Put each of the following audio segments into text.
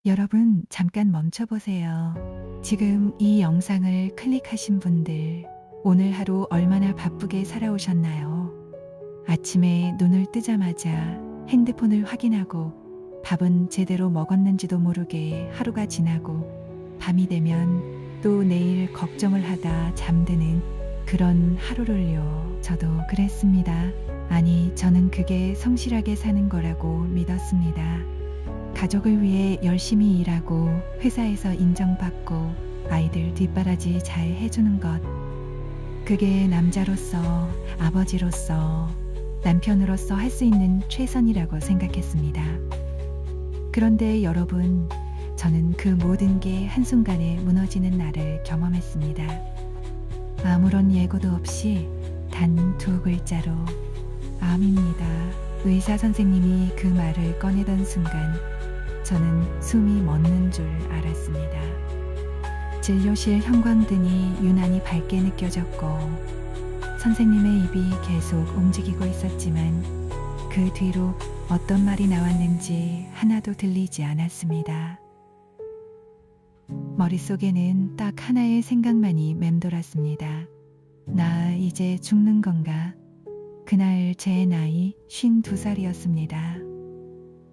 여러분, 잠깐 멈춰보세요. 지금 이 영상을 클릭하신 분들, 오늘 하루 얼마나 바쁘게 살아오셨나요? 아침에 눈을 뜨자마자 핸드폰을 확인하고 밥은 제대로 먹었는지도 모르게 하루가 지나고 밤이 되면 또 내일 걱정을 하다 잠드는 그런 하루를요. 저도 그랬습니다. 아니, 저는 그게 성실하게 사는 거라고 믿었습니다. 가족을 위해 열심히 일하고 회사에서 인정받고 아이들 뒷바라지 잘 해주는 것. 그게 남자로서, 아버지로서, 남편으로서 할 수 있는 최선이라고 생각했습니다. 그런데 여러분, 저는 그 모든 게 한순간에 무너지는 날을 경험했습니다. 아무런 예고도 없이 단 2글자로 암입니다. 의사 선생님이 그 말을 꺼내던 순간 저는 숨이 멎는 줄 알았습니다. 진료실 형광등이 유난히 밝게 느껴졌고 선생님의 입이 계속 움직이고 있었지만 그 뒤로 어떤 말이 나왔는지 하나도 들리지 않았습니다. 머릿속에는 딱 하나의 생각만이 맴돌았습니다. 나 이제 죽는 건가? 그날 제 나이 52살이었습니다.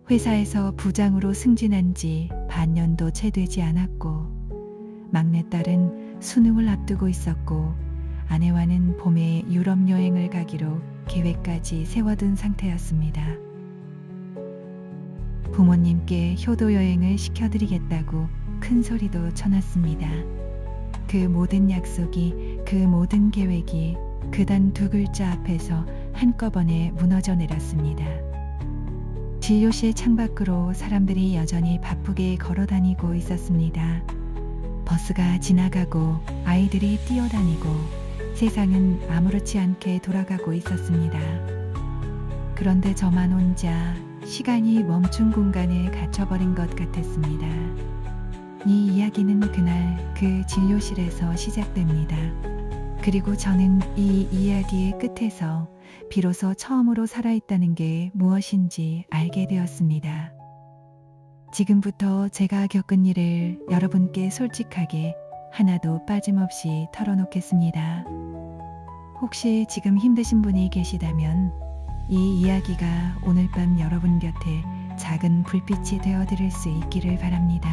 회사에서 부장으로 승진한 지 반년도 채 되지 않았고 막내딸은 수능을 앞두고 있었고 아내와는 봄에 유럽 여행을 가기로 계획까지 세워둔 상태였습니다. 부모님께 효도 여행을 시켜드리겠다고 큰 소리도 쳐놨습니다. 그 모든 약속이, 그 모든 계획이 그 단 2글자 앞에서 한꺼번에 무너져 내렸습니다. 진료실 창밖으로 사람들이 여전히 바쁘게 걸어다니고 있었습니다. 버스가 지나가고 아이들이 뛰어다니고 세상은 아무렇지 않게 돌아가고 있었습니다. 그런데 저만 혼자 시간이 멈춘 공간에 갇혀버린 것 같았습니다. 이 이야기는 그날 그 진료실에서 시작됩니다. 그리고 저는 이 이야기의 끝에서 비로소 처음으로 살아있다는 게 무엇인지 알게 되었습니다. 지금부터 제가 겪은 일을 여러분께 솔직하게 하나도 빠짐없이 털어놓겠습니다. 혹시 지금 힘드신 분이 계시다면 이 이야기가 오늘 밤 여러분 곁에 작은 불빛이 되어드릴 수 있기를 바랍니다.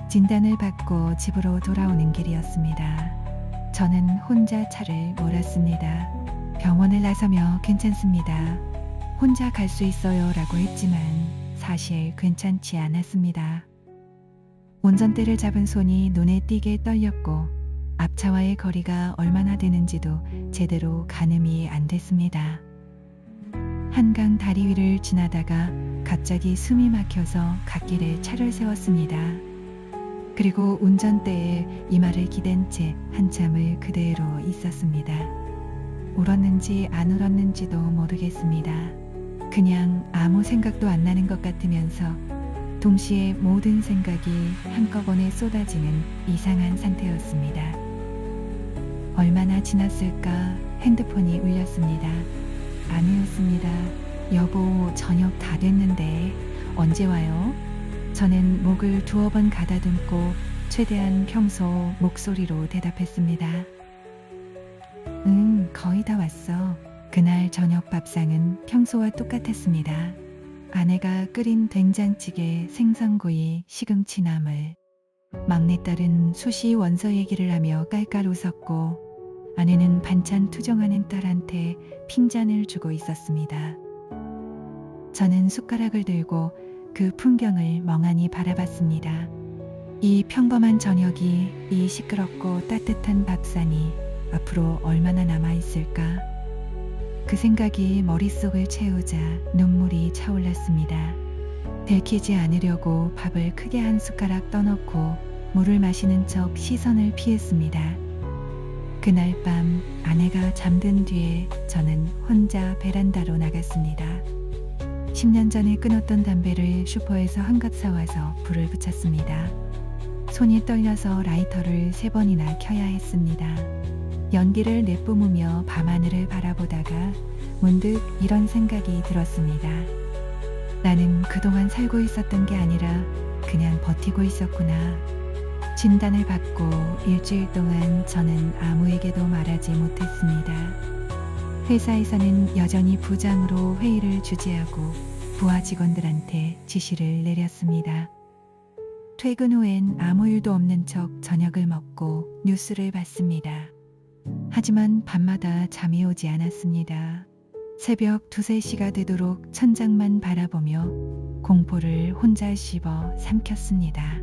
진단을 받고 집으로 돌아오는 길이었습니다. 저는 혼자 차를 몰았습니다. 병원을 나서며 괜찮습니다. 혼자 갈 수 있어요 라고 했지만 사실 괜찮지 않았습니다. 운전대를 잡은 손이 눈에 띄게 떨렸고 앞차와의 거리가 얼마나 되는지도 제대로 가늠이 안 됐습니다. 한강 다리 위를 지나다가 갑자기 숨이 막혀서 갓길에 차를 세웠습니다. 그리고 운전대에 이마를 기댄 채 한참을 그대로 있었습니다. 울었는지 안 울었는지도 모르겠습니다. 그냥 아무 생각도 안 나는 것 같으면서 동시에 모든 생각이 한꺼번에 쏟아지는 이상한 상태였습니다. 얼마나 지났을까 핸드폰이 울렸습니다. 아니었습니다. 여보, 저녁 다 됐는데 언제 와요? 저는 목을 2번 가다듬고 최대한 평소 목소리로 대답했습니다. 응, 거의 다 왔어. 그날 저녁 밥상은 평소와 똑같았습니다. 아내가 끓인 된장찌개, 생선구이, 시금치 나물. 막내딸은 수시 원서 얘기를 하며 깔깔 웃었고 아내는 반찬 투정하는 딸한테 핀잔을 주고 있었습니다. 저는 숟가락을 들고 그 풍경을 멍하니 바라봤습니다. 이 평범한 저녁이, 이 시끄럽고 따뜻한 밥상이 앞으로 얼마나 남아있을까? 그 생각이 머릿속을 채우자 눈물이 차올랐습니다. 들키지 않으려고 밥을 크게 한 숟가락 떠넣고 물을 마시는 척 시선을 피했습니다. 그날 밤 아내가 잠든 뒤에 저는 혼자 베란다로 나갔습니다. 10년 전에 끊었던 담배를 슈퍼에서 한갑 사와서 불을 붙였습니다. 손이 떨려서 라이터를 3번이나 켜야 했습니다. 연기를 내뿜으며 밤하늘을 바라보다가 문득 이런 생각이 들었습니다. 나는 그동안 살고 있었던 게 아니라 그냥 버티고 있었구나. 진단을 받고 일주일 동안 저는 아무에게도 말하지 못했습니다. 회사에서는 여전히 부장으로 회의를 주재하고 부하 직원들한테 지시를 내렸습니다. 퇴근 후엔 아무 일도 없는 척 저녁을 먹고 뉴스를 봤습니다. 하지만 밤마다 잠이 오지 않았습니다. 새벽 2, 3시가 되도록 천장만 바라보며 공포를 혼자 씹어 삼켰습니다.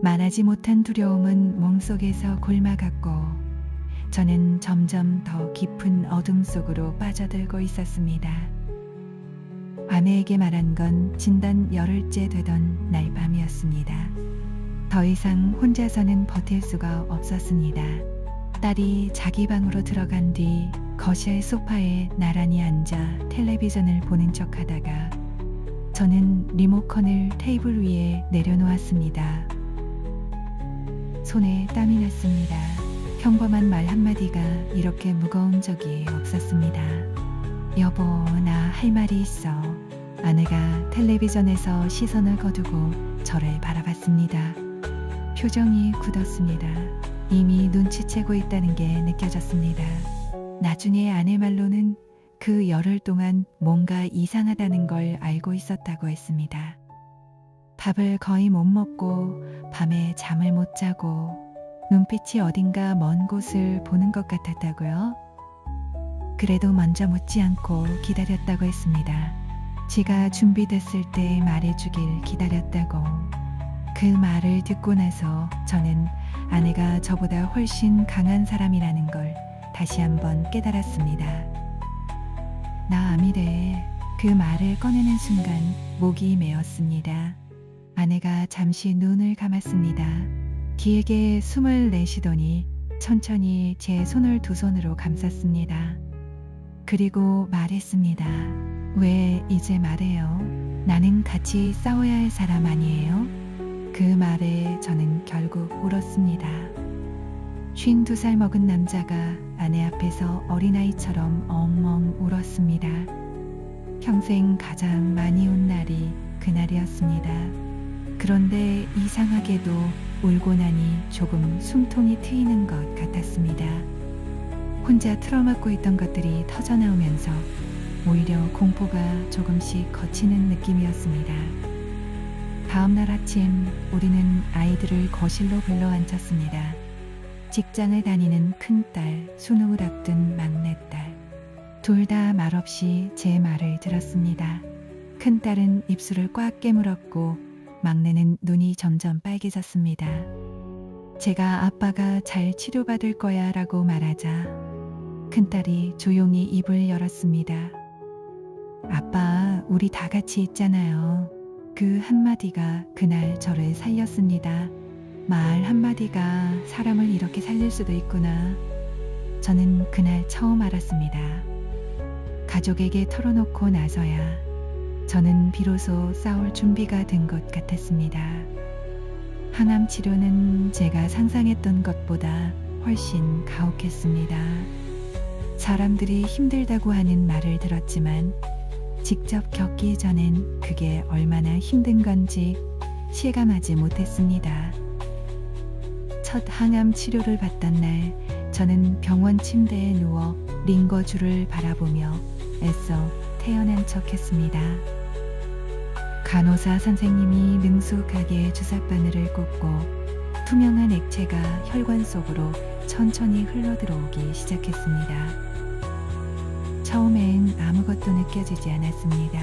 말하지 못한 두려움은 몸속에서 골마갔고 저는 점점 더 깊은 어둠 속으로 빠져들고 있었습니다. 아내에게 말한 건 진단 열흘째 되던 날 밤이었습니다. 더 이상 혼자서는 버틸 수가 없었습니다. 딸이 자기 방으로 들어간 뒤 거실 소파에 나란히 앉아 텔레비전을 보는 척 하다가 저는 리모컨을 테이블 위에 내려놓았습니다. 손에 땀이 났습니다. 평범한 말 한마디가 이렇게 무거운 적이 없었습니다. 여보, 나 할 말이 있어. 아내가 텔레비전에서 시선을 거두고 저를 바라봤습니다. 표정이 굳었습니다. 이미 눈치채고 있다는 게 느껴졌습니다. 나중에 아내 말로는 그 열흘 동안 뭔가 이상하다는 걸 알고 있었다고 했습니다. 밥을 거의 못 먹고 밤에 잠을 못 자고 눈빛이 어딘가 먼 곳을 보는 것 같았다고요? 그래도 먼저 묻지 않고 기다렸다고 했습니다. 지가 준비됐을 때 말해주길 기다렸다고. 그 말을 듣고 나서 저는 아내가 저보다 훨씬 강한 사람이라는 걸 다시 한번 깨달았습니다. 나 암이래. 그 말을 꺼내는 순간 목이 메었습니다. 아내가 잠시 눈을 감았습니다. 길게 숨을 내쉬더니 천천히 제 손을 두 손으로 감쌌습니다. 그리고 말했습니다. 왜 이제 말해요? 나는 같이 싸워야 할 사람 아니에요? 그 말에 저는 결국 울었습니다. 52살 먹은 남자가 아내 앞에서 어린아이처럼 엉엉 울었습니다. 평생 가장 많이 운 날이 그날이었습니다. 그런데 이상하게도 울고 나니 조금 숨통이 트이는 것 같았습니다. 혼자 틀어막고 있던 것들이 터져나오면서 오히려 공포가 조금씩 걷히는 느낌이었습니다. 다음날 아침 우리는 아이들을 거실로 불러앉혔습니다. 직장을 다니는 큰딸, 수능을 앞둔 막내딸. 둘 다 말없이 제 말을 들었습니다. 큰딸은 입술을 꽉 깨물었고 막내는 눈이 점점 빨개졌습니다. 제가 아빠가 잘 치료받을 거야 라고 말하자 큰딸이 조용히 입을 열었습니다. 아빠, 우리 다 같이 있잖아요. 그 한마디가 그날 저를 살렸습니다. 말 한마디가 사람을 이렇게 살릴 수도 있구나. 저는 그날 처음 알았습니다. 가족에게 털어놓고 나서야 저는 비로소 싸울 준비가 된 것 같았습니다. 항암 치료는 제가 상상했던 것보다 훨씬 가혹했습니다. 사람들이 힘들다고 하는 말을 들었지만 직접 겪기 전엔 그게 얼마나 힘든 건지 실감하지 못했습니다. 첫 항암 치료를 받던 날 저는 병원 침대에 누워 링거줄을 바라보며 애써 태어난 척했습니다. 간호사 선생님이 능숙하게 주사바늘을 꽂고 투명한 액체가 혈관 속으로 천천히 흘러들어오기 시작했습니다. 처음엔 아무것도 느껴지지 않았습니다.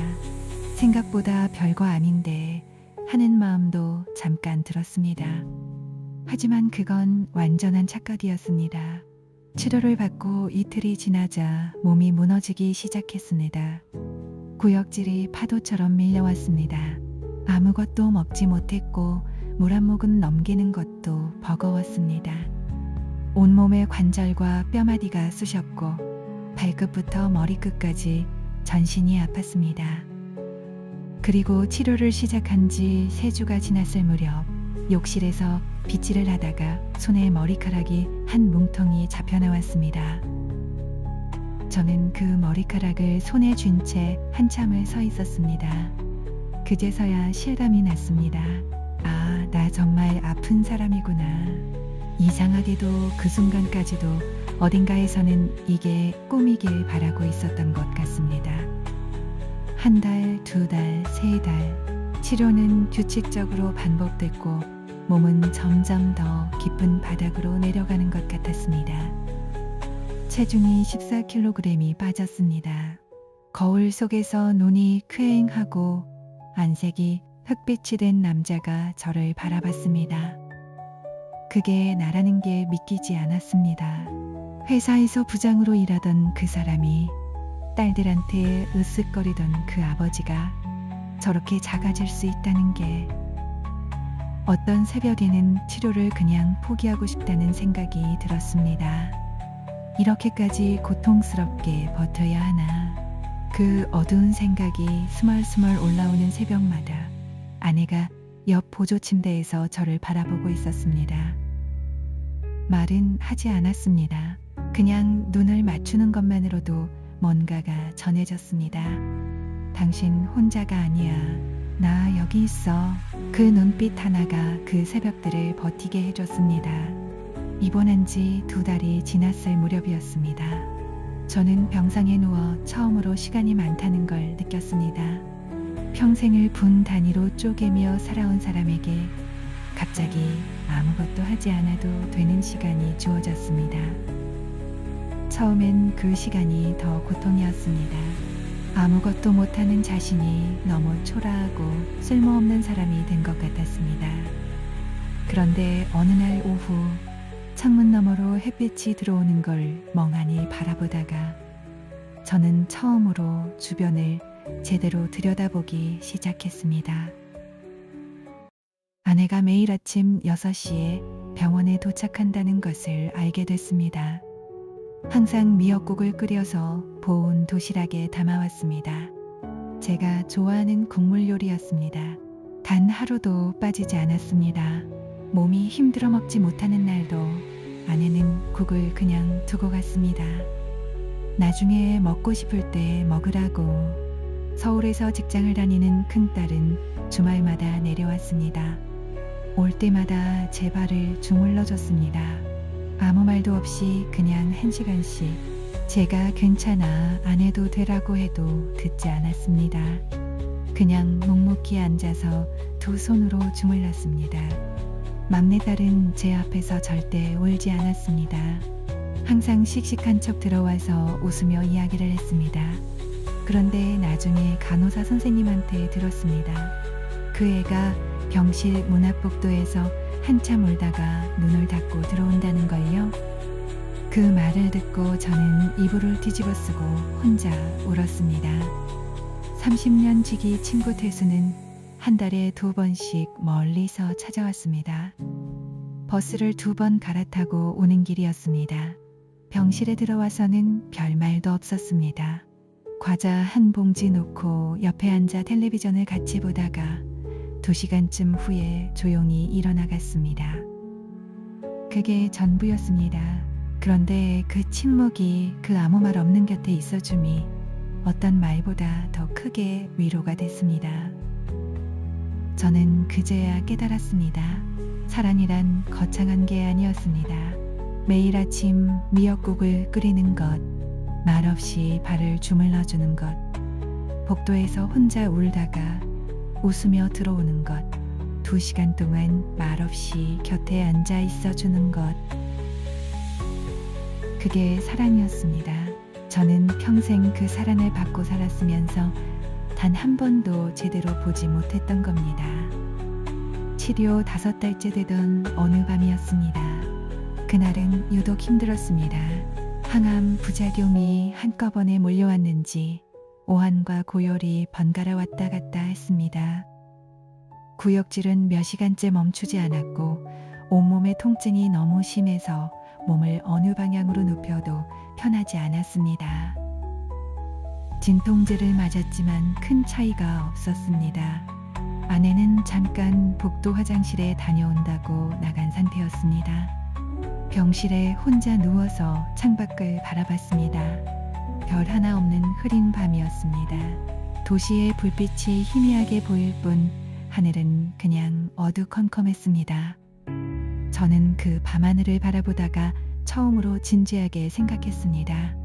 생각보다 별거 아닌데 하는 마음도 잠깐 들었습니다. 하지만 그건 완전한 착각이었습니다. 치료를 받고 이틀이 지나자 몸이 무너지기 시작했습니다. 구역질이 파도처럼 밀려왔습니다. 아무것도 먹지 못했고 물 한 모금 넘기는 것도 버거웠습니다. 온몸의 관절과 뼈마디가 쑤셨고 발끝부터 머리끝까지 전신이 아팠습니다. 그리고 치료를 시작한 지 3주가 지났을 무렵 욕실에서 빗질을 하다가 손에 머리카락이 한 뭉텅이 잡혀 나왔습니다. 저는 그 머리카락을 손에 쥔 채 한참을 서 있었습니다. 그제서야 실감이 났습니다. 아, 나 정말 아픈 사람이구나. 이상하게도 그 순간까지도 어딘가에서는 이게 꿈이길 바라고 있었던 것 같습니다. 한 달, 두 달, 세 달, 치료는 규칙적으로 반복됐고 몸은 점점 더 깊은 바닥으로 내려가는 것 같았습니다. 체중이 14kg이 빠졌습니다. 거울 속에서 눈이 퀭하고 안색이 흑빛이 된 남자가 저를 바라봤습니다. 그게 나라는 게 믿기지 않았습니다. 회사에서 부장으로 일하던 그 사람이, 딸들한테 으쓱거리던 그 아버지가 저렇게 작아질 수 있다는 게, 어떤 새벽에는 치료를 그냥 포기하고 싶다는 생각이 들었습니다. 이렇게까지 고통스럽게 버텨야 하나. 그 어두운 생각이 스멀스멀 올라오는 새벽마다 아내가 옆 보조 침대에서 저를 바라보고 있었습니다. 말은 하지 않았습니다. 그냥 눈을 맞추는 것만으로도 뭔가가 전해졌습니다. 당신 혼자가 아니야. 나 여기 있어. 그 눈빛 하나가 그 새벽들을 버티게 해줬습니다. 입원한 지 2달이 지났을 무렵이었습니다. 저는 병상에 누워 처음으로 시간이 많다는 걸 느꼈습니다. 평생을 분 단위로 쪼개며 살아온 사람에게 갑자기 아무것도 하지 않아도 되는 시간이 주어졌습니다. 처음엔 그 시간이 더 고통이었습니다. 아무것도 못하는 자신이 너무 초라하고 쓸모없는 사람이 된 것 같았습니다. 그런데 어느 날 오후 창문 너머로 햇빛이 들어오는 걸 멍하니 바라보다가 저는 처음으로 주변을 제대로 들여다보기 시작했습니다. 아내가 매일 아침 6시에 병원에 도착한다는 것을 알게 됐습니다. 항상 미역국을 끓여서 보온 도시락에 담아왔습니다. 제가 좋아하는 국물 요리였습니다. 단 하루도 빠지지 않았습니다. 몸이 힘들어 먹지 못하는 날도 아내는 국을 그냥 두고 갔습니다. 나중에 먹고 싶을 때 먹으라고. 서울에서 직장을 다니는 큰딸은 주말마다 내려왔습니다. 올 때마다 제 발을 주물러 줬습니다. 아무 말도 없이 그냥 1시간씩 제가 괜찮아, 안 해도 되라고 해도 듣지 않았습니다. 그냥 묵묵히 앉아서 두 손으로 주물렀습니다. 막내딸은 제 앞에서 절대 울지 않았습니다. 항상 씩씩한 척 들어와서 웃으며 이야기를 했습니다. 그런데 나중에 간호사 선생님한테 들었습니다. 그 애가 병실 문 앞 복도에서 한참 울다가 눈을 닫고 들어온다는 걸요. 그 말을 듣고 저는 이불을 뒤집어 쓰고 혼자 울었습니다. 30년 지기 친구 태수는 한 달에 2번씩 멀리서 찾아왔습니다. 버스를 2번 갈아타고 오는 길이었습니다. 병실에 들어와서는 별 말도 없었습니다. 과자 한 봉지 놓고 옆에 앉아 텔레비전을 같이 보다가 2시간쯤 후에 조용히 일어나갔습니다. 그게 전부였습니다. 그런데 그 침묵이 그 아무 말 없는 곁에 있어줌이 어떤 말보다 더 크게 위로가 됐습니다. 저는 그제야 깨달았습니다. 사랑이란 거창한 게 아니었습니다. 매일 아침 미역국을 끓이는 것, 말없이 발을 주물러주는 것, 복도에서 혼자 울다가 웃으며 들어오는 것, 2시간 동안 말없이 곁에 앉아 있어주는 것. 그게 사랑이었습니다. 저는 평생 그 사랑을 받고 살았으면서 단 한 번도 제대로 보지 못했던 겁니다. 치료 5달째 되던 어느 밤이었습니다. 그날은 유독 힘들었습니다. 항암 부작용이 한꺼번에 몰려왔는지 오한과 고열이 번갈아 왔다 갔다 했습니다. 구역질은 몇 시간째 멈추지 않았고 온몸의 통증이 너무 심해서 몸을 어느 방향으로 눕혀도 편하지 않았습니다. 진통제를 맞았지만 큰 차이가 없었습니다. 아내는 잠깐 복도 화장실에 다녀온다고 나간 상태였습니다. 병실에 혼자 누워서 창밖을 바라봤습니다. 별 하나 없는 흐린 밤이었습니다. 도시의 불빛이 희미하게 보일 뿐 하늘은 그냥 어두컴컴했습니다. 저는 그 밤하늘을 바라보다가 처음으로 진지하게 생각했습니다.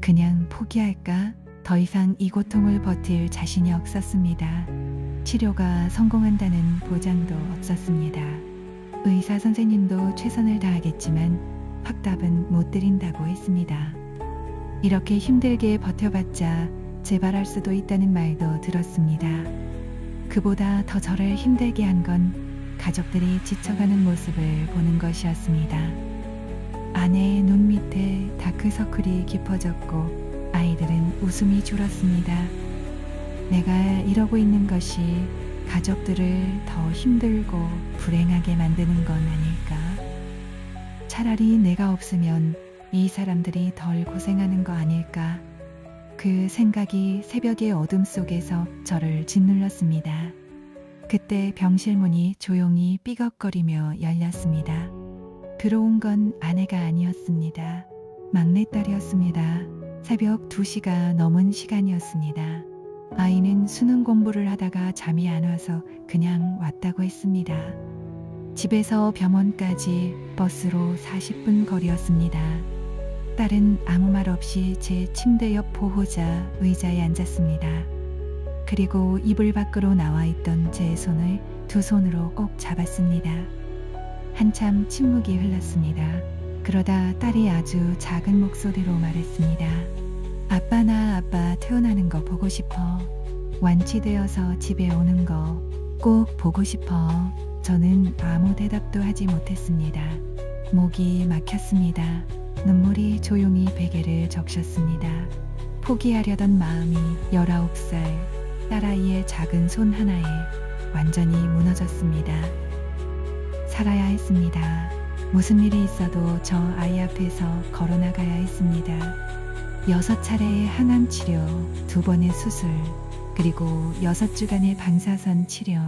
그냥 포기할까? 더 이상 이 고통을 버틸 자신이 없었습니다. 치료가 성공한다는 보장도 없었습니다. 의사 선생님도 최선을 다하겠지만 확답은 못 드린다고 했습니다. 이렇게 힘들게 버텨봤자 재발할 수도 있다는 말도 들었습니다. 그보다 더 저를 힘들게 한 건 가족들이 지쳐가는 모습을 보는 것이었습니다. 아내의 눈 밑에 다크서클이 깊어졌고 아이들은 웃음이 줄었습니다. 내가 이러고 있는 것이 가족들을 더 힘들고 불행하게 만드는 건 아닐까? 차라리 내가 없으면 이 사람들이 덜 고생하는 거 아닐까? 그 생각이 새벽의 어둠 속에서 저를 짓눌렀습니다. 그때 병실 문이 조용히 삐걱거리며 열렸습니다. 들어온 건 아내가 아니었습니다. 막내딸이었습니다. 새벽 2시가 넘은 시간이었습니다. 아이는 수능 공부를 하다가 잠이 안 와서 그냥 왔다고 했습니다. 집에서 병원까지 버스로 40분 거리였습니다. 딸은 아무 말 없이 제 침대 옆 보호자 의자에 앉았습니다. 그리고 이불 밖으로 나와 있던 제 손을 두 손으로 꼭 잡았습니다. 한참 침묵이 흘렀습니다. 그러다 딸이 아주 작은 목소리로 말했습니다. 아빠 나 아빠 태어나는 거 보고 싶어. 완치되어서 집에 오는 거 꼭 보고 싶어. 저는 아무 대답도 하지 못했습니다. 목이 막혔습니다. 눈물이 조용히 베개를 적셨습니다. 포기하려던 마음이 19살 딸아이의 작은 손 하나에 완전히 무너졌습니다. 살아야 했습니다. 무슨 일이 있어도 저 아이 앞에서 걸어나가야 했습니다. 6차례의 항암 치료, 2번의 수술, 그리고 6주간의 방사선 치료.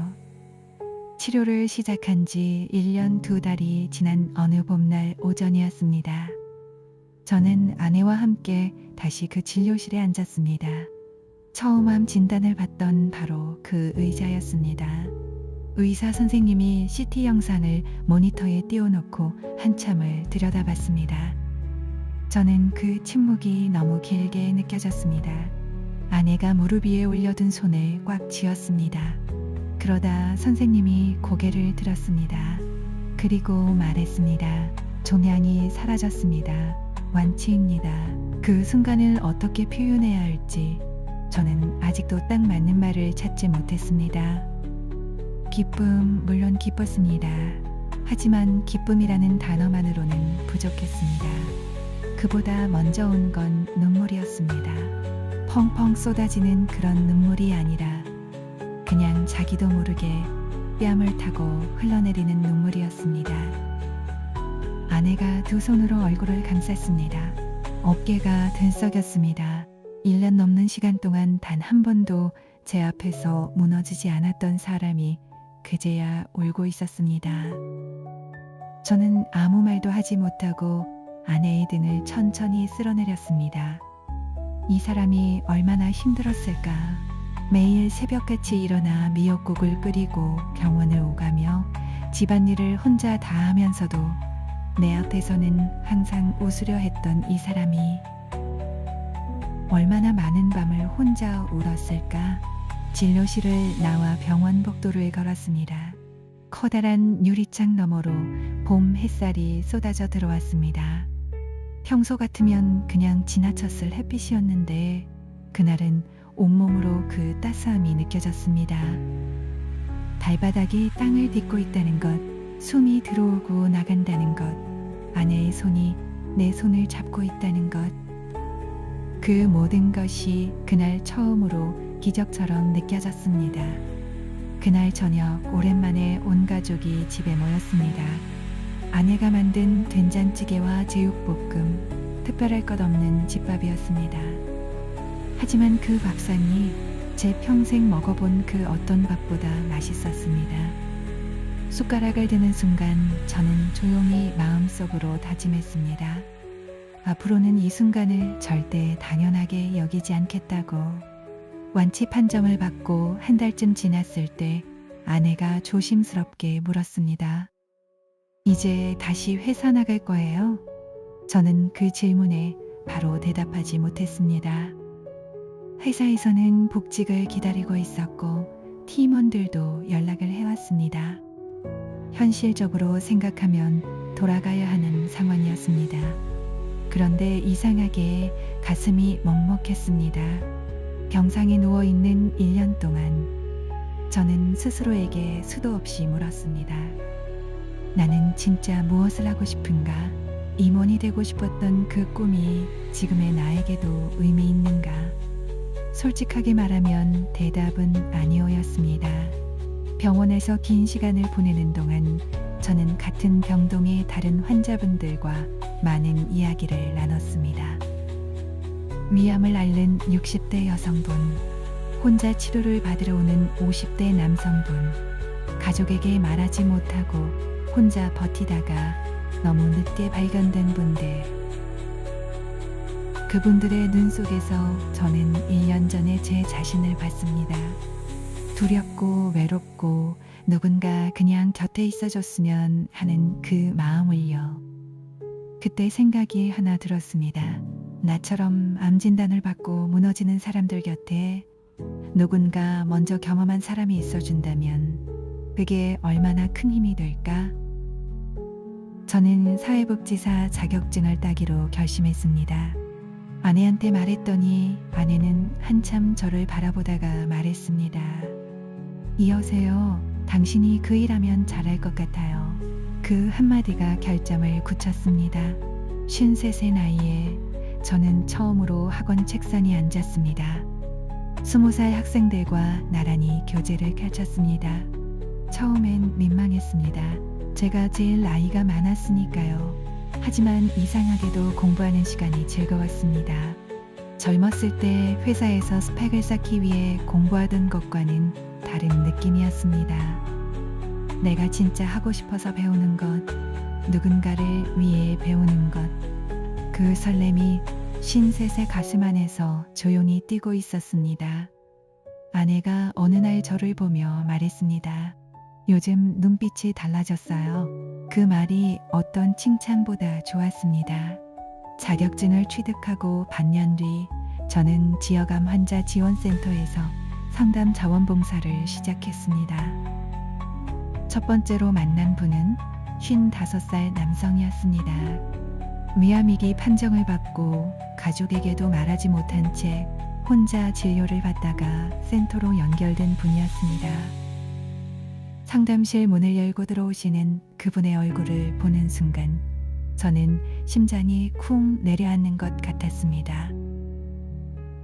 치료를 시작한 지 1년 2달이 지난 어느 봄날 오전이었습니다. 저는 아내와 함께 다시 그 진료실에 앉았습니다. 처음 암 진단을 받던 바로 그 의자였습니다. 의사 선생님이 CT 영상을 모니터에 띄워놓고 한참을 들여다봤습니다. 저는 그 침묵이 너무 길게 느껴졌습니다. 아내가 무릎 위에 올려둔 손을 꽉 쥐었습니다. 그러다 선생님이 고개를 들었습니다. 그리고 말했습니다. 종양이 사라졌습니다. 완치입니다. 그 순간을 어떻게 표현해야 할지 저는 아직도 딱 맞는 말을 찾지 못했습니다. 기쁨, 물론 기뻤습니다. 하지만 기쁨이라는 단어만으로는 부족했습니다. 그보다 먼저 온 건 눈물이었습니다. 펑펑 쏟아지는 그런 눈물이 아니라 그냥 자기도 모르게 뺨을 타고 흘러내리는 눈물이었습니다. 아내가 두 손으로 얼굴을 감쌌습니다. 어깨가 들썩였습니다. 1년 넘는 시간 동안 단 한 번도 제 앞에서 무너지지 않았던 사람이 그제야 울고 있었습니다. 저는 아무 말도 하지 못하고 아내의 등을 천천히 쓸어내렸습니다. 이 사람이 얼마나 힘들었을까. 매일 새벽같이 일어나 미역국을 끓이고 병원을 오가며 집안일을 혼자 다 하면서도 내 앞에서는 항상 웃으려 했던 이 사람이 얼마나 많은 밤을 혼자 울었을까. 진료실을 나와 병원 복도를 걸었습니다. 커다란 유리창 너머로 봄 햇살이 쏟아져 들어왔습니다. 평소 같으면 그냥 지나쳤을 햇빛이었는데 그날은 온몸으로 그 따스함이 느껴졌습니다. 발바닥이 땅을 딛고 있다는 것, 숨이 들어오고 나간다는 것, 아내의 손이 내 손을 잡고 있다는 것, 그 모든 것이 그날 처음으로 기적처럼 느껴졌습니다. 그날 저녁 오랜만에 온 가족이 집에 모였습니다. 아내가 만든 된장찌개와 제육볶음, 특별할 것 없는 집밥이었습니다. 하지만 그 밥상이 제 평생 먹어본 그 어떤 밥보다 맛있었습니다. 숟가락을 드는 순간 저는 조용히 마음속으로 다짐했습니다. 앞으로는 이 순간을 절대 당연하게 여기지 않겠다고. 완치 판정을 받고 한 달쯤 지났을 때 아내가 조심스럽게 물었습니다. 이제 다시 회사 나갈 거예요? 저는 그 질문에 바로 대답하지 못했습니다. 회사에서는 복직을 기다리고 있었고 팀원들도 연락을 해왔습니다. 현실적으로 생각하면 돌아가야 하는 상황이었습니다. 그런데 이상하게 가슴이 먹먹했습니다. 병상에 누워있는 1년 동안 저는 스스로에게 수도 없이 물었습니다. 나는 진짜 무엇을 하고 싶은가? 임원이 되고 싶었던 그 꿈이 지금의 나에게도 의미 있는가? 솔직하게 말하면 대답은 아니었습니다. 병원에서 긴 시간을 보내는 동안 저는 같은 병동의 다른 환자분들과 많은 이야기를 나눴습니다. 위암을 앓는 60대 여성분, 혼자 치료를 받으러 오는 50대 남성분, 가족에게 말하지 못하고 혼자 버티다가 너무 늦게 발견된 분들. 그분들의 눈 속에서 저는 1년 전에 제 자신을 봤습니다. 두렵고 외롭고 누군가 그냥 곁에 있어줬으면 하는 그 마음을요. 그때 생각이 하나 들었습니다. 나처럼 암 진단을 받고 무너지는 사람들 곁에 누군가 먼저 경험한 사람이 있어준다면 그게 얼마나 큰 힘이 될까? 저는 사회복지사 자격증을 따기로 결심했습니다. 아내한테 말했더니 아내는 한참 저를 바라보다가 말했습니다. 이어세요. 당신이 그 일하면 잘할 것 같아요. 그 한마디가 결점을 굳혔습니다. 53세 나이에 저는 처음으로 학원 책상에 앉았습니다. 20살 학생들과 나란히 교재를 펼쳤습니다. 처음엔 민망했습니다. 제가 제일 나이가 많았으니까요. 하지만 이상하게도 공부하는 시간이 즐거웠습니다. 젊었을 때 회사에서 스펙을 쌓기 위해 공부하던 것과는 다른 느낌이었습니다. 내가 진짜 하고 싶어서 배우는 것, 누군가를 위해 배우는 것, 그 설렘이 53세 가슴 안에서 조용히 뛰고 있었습니다. 아내가 어느 날 저를 보며 말했습니다. 요즘 눈빛이 달라졌어요. 그 말이 어떤 칭찬보다 좋았습니다. 자격증을 취득하고 반년 뒤 저는 지역암 환자 지원센터에서 상담 자원봉사를 시작했습니다. 첫 번째로 만난 분은 55살 남성이었습니다. 위암위기 판정을 받고 가족에게도 말하지 못한 채 혼자 진료를 받다가 센터로 연결된 분이었습니다. 상담실 문을 열고 들어오시는 그분의 얼굴을 보는 순간 저는 심장이 쿵 내려앉는 것 같았습니다.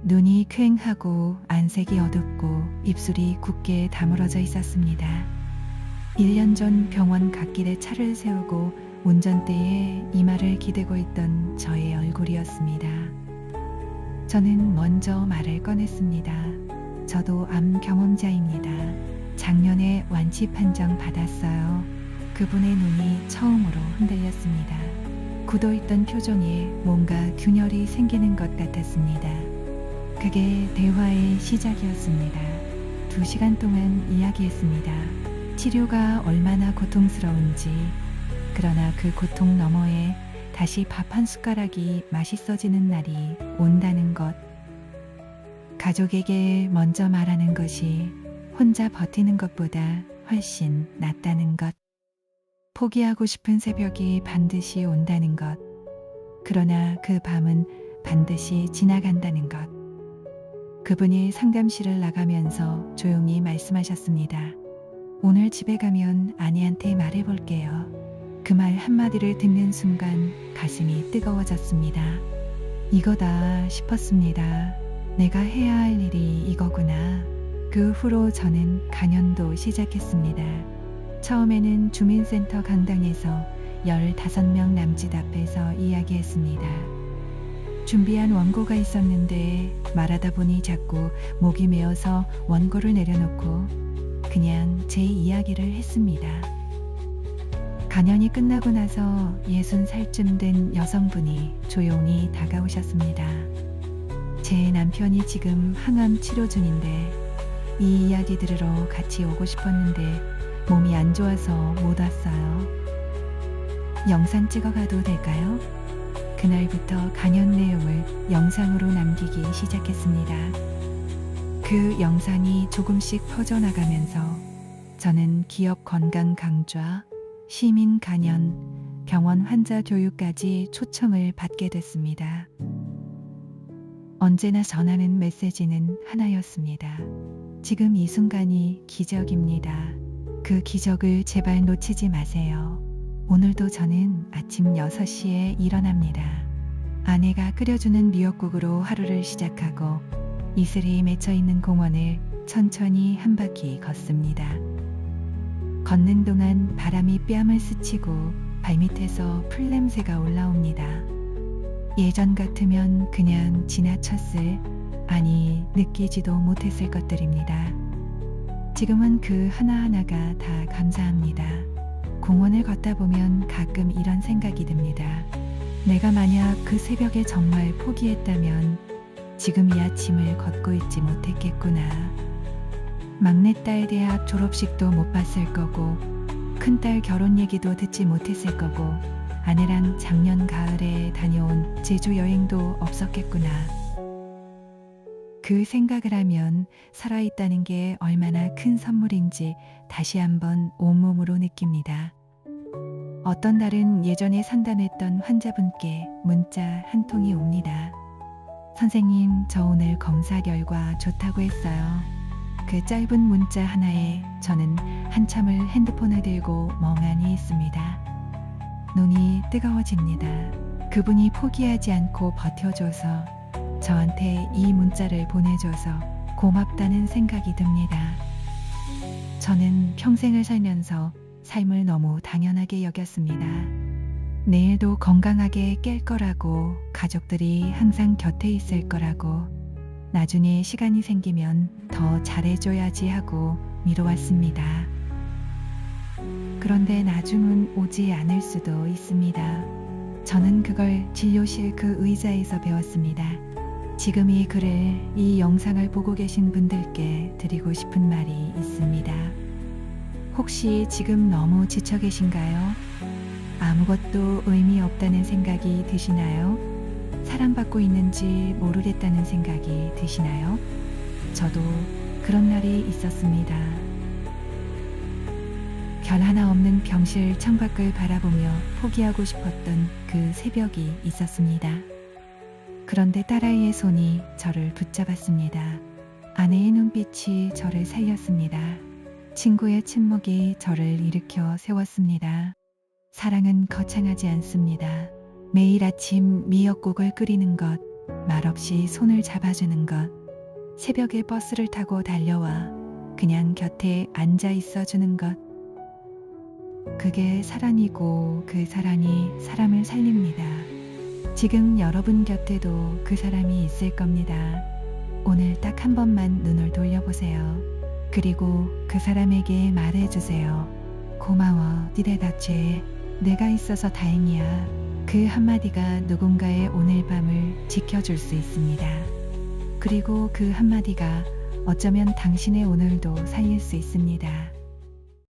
눈이 퀭하고 안색이 어둡고 입술이 굳게 다물어져 있었습니다. 1년 전 병원 갓길에 차를 세우고 운전대에 이마를 기대고 있던 저의 얼굴이었습니다. 저는 먼저 말을 꺼냈습니다. 저도 암 경험자입니다. 작년에 완치 판정 받았어요. 그분의 눈이 처음으로 흔들렸습니다. 굳어있던 표정에 뭔가 균열이 생기는 것 같았습니다. 그게 대화의 시작이었습니다. 2시간 동안 이야기했습니다. 치료가 얼마나 고통스러운지, 그러나 그 고통 너머에 다시 밥 한 숟가락이 맛있어지는 날이 온다는 것, 가족에게 먼저 말하는 것이 혼자 버티는 것보다 훨씬 낫다는 것, 포기하고 싶은 새벽이 반드시 온다는 것, 그러나 그 밤은 반드시 지나간다는 것. 그분이 상담실을 나가면서 조용히 말씀하셨습니다. 오늘 집에 가면 아내한테 말해볼게요. 그 말 한마디를 듣는 순간 가슴이 뜨거워졌습니다. 이거다 싶었습니다. 내가 해야 할 일이 이거구나. 그 후로 저는 강연도 시작했습니다. 처음에는 주민센터 강당에서 15명 남짓 앞에서 이야기했습니다. 준비한 원고가 있었는데 말하다 보니 자꾸 목이 메어서 원고를 내려놓고 그냥 제 이야기를 했습니다. 강연이 끝나고 나서 60살쯤 된 여성분이 조용히 다가오셨습니다. 제 남편이 지금 항암 치료 중인데 이 이야기 들으러 같이 오고 싶었는데 몸이 안 좋아서 못 왔어요. 영상 찍어가도 될까요? 그날부터 강연 내용을 영상으로 남기기 시작했습니다. 그 영상이 조금씩 퍼져나가면서 저는 기업 건강 강좌, 시민 강연, 병원 환자 교육까지 초청을 받게 됐습니다. 언제나 전하는 메시지는 하나였습니다. 지금 이 순간이 기적입니다. 그 기적을 제발 놓치지 마세요. 오늘도 저는 아침 6시에 일어납니다. 아내가 끓여주는 미역국으로 하루를 시작하고 이슬이 맺혀있는 공원을 천천히 한 바퀴 걷습니다. 걷는 동안 바람이 뺨을 스치고 발밑에서 풀냄새가 올라옵니다. 예전 같으면 그냥 지나쳤을, 아니 느끼지도 못했을 것들입니다. 지금은 그 하나하나가 다 감사합니다. 공원을 걷다 보면 가끔 이런 생각이 듭니다. 내가 만약 그 새벽에 정말 포기했다면 지금 이 아침을 걷고 있지 못했겠구나. 막내딸 대학 졸업식도 못 봤을 거고 큰딸 결혼 얘기도 듣지 못했을 거고 아내랑 작년 가을에 다녀온 제주 여행도 없었겠구나. 그 생각을 하면 살아있다는 게 얼마나 큰 선물인지 다시 한번 온몸으로 느낍니다. 어떤 날은 예전에 상담했던 환자분께 문자 한 통이 옵니다. 선생님, 저 오늘 검사 결과 좋다고 했어요. 그 짧은 문자 하나에 저는 한참을 핸드폰을 들고 멍하니 있습니다. 눈이 뜨거워집니다. 그분이 포기하지 않고 버텨줘서 저한테 이 문자를 보내줘서 고맙다는 생각이 듭니다. 저는 평생을 살면서 삶을 너무 당연하게 여겼습니다. 내일도 건강하게 깰 거라고, 가족들이 항상 곁에 있을 거라고, 나중에 시간이 생기면 더 잘해줘야지 하고 미뤄왔습니다. 그런데 나중은 오지 않을 수도 있습니다. 저는 그걸 진료실 그 의자에서 배웠습니다. 지금 이 글을, 이 영상을 보고 계신 분들께 드리고 싶은 말이 있습니다. 혹시 지금 너무 지쳐 계신가요? 아무것도 의미 없다는 생각이 드시나요? 사랑받고 있는지 모르겠다는 생각이 드시나요? 저도 그런 날이 있었습니다. 별 하나 없는 병실 창밖을 바라보며 포기하고 싶었던 그 새벽이 있었습니다. 그런데 딸아이의 손이 저를 붙잡았습니다. 아내의 눈빛이 저를 살렸습니다. 친구의 침묵이 저를 일으켜 세웠습니다. 사랑은 거창하지 않습니다. 매일 아침 미역국을 끓이는 것, 말없이 손을 잡아주는 것, 새벽에 버스를 타고 달려와 그냥 곁에 앉아 있어주는 것. 그게 사랑이고 그 사랑이 사람을 살립니다. 지금 여러분 곁에도 그 사람이 있을 겁니다. 오늘 딱 한 번만 눈을 돌려보세요. 그리고 그 사람에게 말해주세요. 고마워, 니네다죄. 내가 있어서 다행이야. 그 한마디가 누군가의 오늘 밤을 지켜줄 수 있습니다. 그리고 그 한마디가 어쩌면 당신의 오늘도 살릴 수 있습니다.